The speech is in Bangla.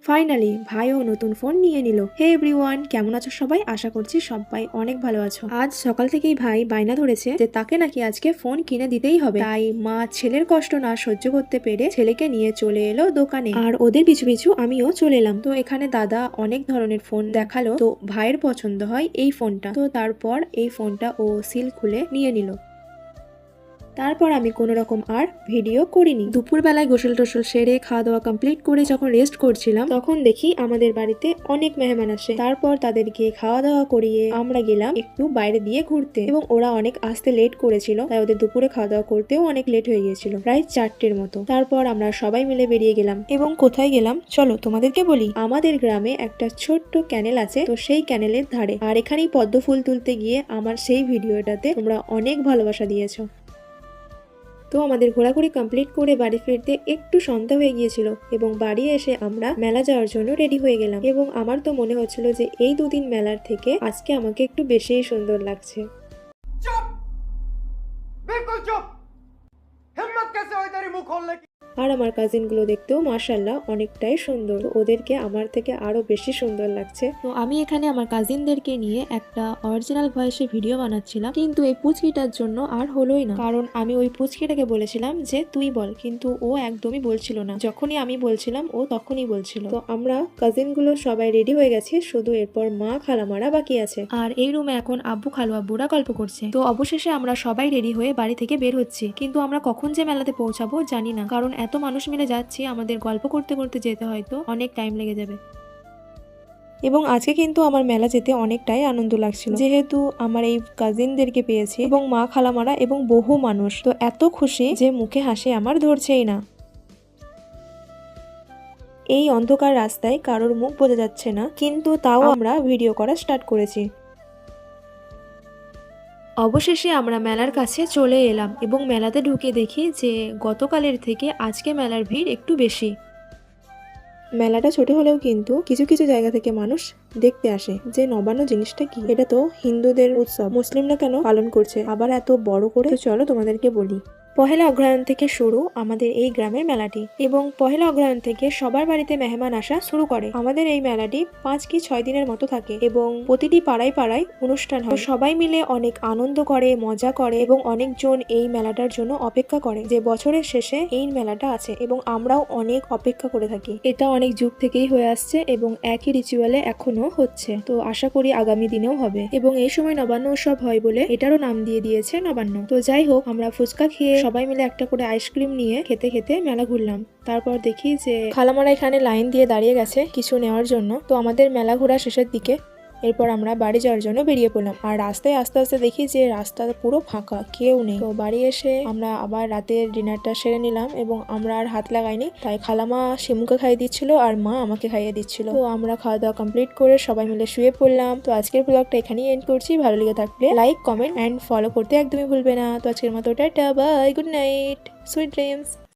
ফাইনালি ভাইও নতুন ফোন নিয়ে নিল। হে এভরিওয়ান, কেমন আছো সবাই? আশা করছি সবাই অনেক ভালো আছো। আজ সকাল থেকেই ভাই বায়না ধরেছে যে তাকে নাকি আজকে ফোন কিনে দিতেই হবে। তাই মা ছেলের কষ্ট না সহ্য করতে পেরে ছেলেকে নিয়ে চলে এলো দোকানে, আর ওদের পিছু পিছু আমিও চলে এলাম। তো এখানে দাদা অনেক ধরনের ফোন দেখালো, তো ভাইয়ের পছন্দ হয় এই ফোনটা। তো তারপর এই ফোনটা ও সিল খুলে নিয়ে নিল। তারপর আমি কোনো রকম আর ভিডিও করিনি। দুপুরবেলায় গোসল টোসল সেরে খাওয়া দাওয়া কমপ্লিট করে যখন রেস্ট করছিলাম, তখন দেখি আমাদের বাড়িতে অনেক মেহমান আসে। তারপর তাদেরকে খাওয়া দাওয়া করিয়ে আমরা গেলাম একটু বাইরে দিয়ে ঘুরতে, এবং ওরা অনেক আসতে লেট করেছিল, তাই ওদের দুপুরে খাওয়া দাওয়া করতেও অনেক লেট হয়ে গিয়েছিল, প্রায় 4টের মতো। তারপর আমরা সবাই মিলে বেরিয়ে গেলাম। এবং কোথায় গেলাম চলো তোমাদেরকে বলি। আমাদের গ্রামে একটা ছোট্ট ক্যানেল আছে, তো সেই ক্যানেলের ধারে, আর এখানেই পদ্ম ফুল তুলতে গিয়ে আমার সেই ভিডিওটাতে তোমরা অনেক ভালোবাসা দিয়েছো। তো আমাদের ঘোরাঘুরি কমপ্লিট করে বাড়ি ফিরতে একটু সন্ধ্যা হয়ে গিয়েছিল, এবং বাড়ি এসে আমরা মেলা যাওয়ার জন্য রেডি হয়ে গেলাম। এবং আমার তো মনে হচ্ছিল যে এই দুদিন মেলার থেকে আজকে আমাকে একটু বেশিই সুন্দর লাগছে। चुप बिल्कुल चुप हिम्मत कैसे हुई तेरी मुंह खोलने की। আর আমার কাজিনগুলো দেখতেও মাশাআল্লাহ অনেকটাই সুন্দর, তো ওদেরকে আমার থেকে আরো বেশি সুন্দর লাগছে। তো আমি এখানে আমার কাজিনদেরকে নিয়ে একটা অরিজিনাল ভয়েসে ভিডিও বানাচ্ছিলাম, কিন্তু এই পুচকিটার জন্য আর হলোই না, কারণ আমি ওই পুচকিটাকে বলেছিলাম যে তুই বল, কিন্তু ও একদমই বলছিল না। যখনই আমি বলছিলাম ও তখনই বলছিল। তো আমরা কাজিনগুলো সবাই রেডি হয়ে গেছি, শুধু এরপর মা খালামারা বাকি আছে। আর এই রুমে এখন আব্বু খালু আব্বুরা গল্প করছে। তো অবশেষে আমরা সবাই রেডি হয়ে বাড়ি থেকে বের হচ্ছি, কিন্তু আমরা কখন যে মেলাতে পৌঁছাবো জানি না, কারণ এত মানুষ মিলে যাচ্ছি, আমাদের গল্প করতে করতে যেতে হয়তো অনেক টাইম লেগে যাবে। এবং আজকে কিন্তু আমার মেলা যেতে অনেকটাই আনন্দ লাগছিল, যেহেতু আমার এই কাজিনদেরকে পেয়েছি, এবং মা খালামারা এবং বহু মানুষ, তো এত খুশি যে মুখে হাসি আমার ধরছেই না। এই অন্ধকার রাস্তায় কারোর মুখ বোঝা যাচ্ছে না, কিন্তু তাও আমরা ভিডিও করা স্টার্ট করেছি। অবশেষে আমরা মেলার কাছে চলে এলাম, এবং মেলাতে ঢুকে দেখি যে গতকালের থেকে আজকে মেলার ভিড় একটু বেশি। মেলাটা ছোট হলেও কিন্তু কিছু কিছু জায়গা থেকে মানুষ দেখতে আসে যে নবান্ন জিনিসটা কি। এটা তো হিন্দুদের উৎসব, মুসলিমরা কেন পালন করছে আবার এত বড় করে। তো চলো তোমাদেরকে বলি। পহেলা অগ্রহায়ণ থেকে শুরু আমাদের এই গ্রামের মেলাটি, এবং পহেলা অগ্রহায়ণ থেকে সবার বাড়িতে মেহমান আসা শুরু করে। আমাদের এই মেলাটি 5 কি 6 দিনের মতো থাকে, এবং প্রতিটি পাড়ায় পাড়ায় অনুষ্ঠান হয়। সবাই মিলে অনেক আনন্দ করে, মজা করে, এবং অনেকজন এই মেলাটার জন্য অপেক্ষা করে যে বছরের শেষে এই মেলাটা আছে, এবং আমরাও অনেক অপেক্ষা করে থাকি। এটা অনেক যুগ থেকেই হয়ে আসছে, এবং একই রিচুয়ালে এখনো হচ্ছে। তো আশা করি আগামী দিনেও হবে, এবং এই সময় নবান্ন উৎসব হয় বলে এটারও নাম দিয়ে দিয়েছে নবান্ন। তো যাই হোক, আমরা ফুচকা খেয়ে সবাই মিলে একটা করে আইসক্রিম নিয়ে খেতে খেতে মেলা ঘুরলাম। তারপর দেখি যে খালামারা এখানে লাইন দিয়ে দাঁড়িয়ে গেছে কিছু নেওয়ার জন্য। তো আমাদের মেলা ঘোরা শেষের দিকে, এরপর আমরা বাড়ি যাওয়ার জন্য বেরিয়ে পড়লাম। আর রাস্তায় আস্তে আস্তে দেখি যে রাস্তা পুরো ফাঁকা, কেউ নেই। তো বাড়ি এসে আমরা আবার রাতের ডিনারটা সেরে নিলাম, এবং আমরা আর হাত লাগাইনি, তাই খালামা শিমুকে খাইয়ে দিচ্ছিল আর মা আমাকে খাইয়ে দিচ্ছিল। তো আমরা খাওয়া দাওয়া কমপ্লিট করে সবাই মিলে শুয়ে পড়লাম। তো আজকের ব্লগটা এখানেই এন্ড করছি। ভালো লেগে থাকলে লাইক, কমেন্ট অ্যান্ড ফলো করতে একদমই ভুলবে না। তো আজকের মতো tata, bye, good night, sweet dreams.